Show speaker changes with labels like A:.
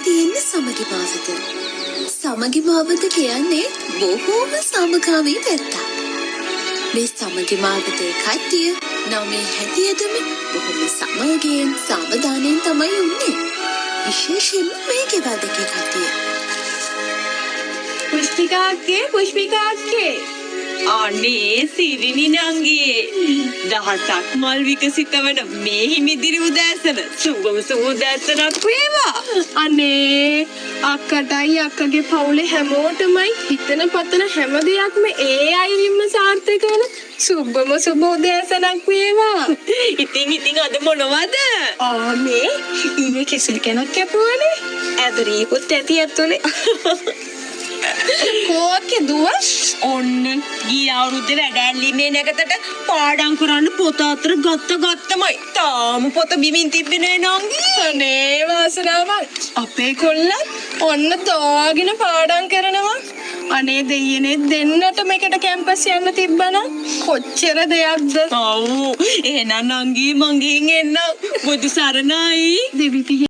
A: තියෙන්නේ සමගි මාවත. සමගි මාවත කියන්නේ බොහෝම සමගාමී පැත්තක්. මේ සමගි මාවතේ කට්ටිය නමේ හැටියටම බොහොම සමගියෙන් සාවධානයෙන් තමයි උන්නේ. විශේෂයෙන්ම මේ ගෙවල් දෙකේ කට්ටිය.
B: පුෂ්පිකා අක්කේ අනේ සිරිනි නංගී දහසක් මල් විකසිත වන මේ හිමිදිරි උදෑසන සුබම උදෑසනක් වේවා.
C: අනේ අක්කටයි අක්කගේ පවුලේ හැමෝටමයි හිතන පතන හැම දෙයක්ම ඒ අයිරින්ම සාර්ථක වෙන සුබම සුබ උදෑසනක් වේවා.
B: ඉතින් අද මොනවද?
C: මේ ඊයේ කෙසෙල් කෙනෙක් කැපුවානේ. ඇදරියකුත් ඇති ඇතුලේ. කෝකේ දුව
B: ඔන්න ගිය අවුරුද්දේ වැඩැල්ලිමේ නැගතට පාඩම් කරන්න පොත අතර ගත්තමයි. තාම පොත බිමින් තිබෙන්නේ නංගි.
C: අනේ වාසනාවක්. අපේ කොල්ලත් ඔන්න දාගෙන පාඩම් කරනවා. අනේ දෙයියනේ දෙන්නට මේකට කැම්පස් යන්න තිබ්බනම් කොච්චර දෙයක්ද.
B: ඔව් එහෙනම් නංගි මං ගිහින් එන්න. බුදු සරණයි.
C: දෙවිපිය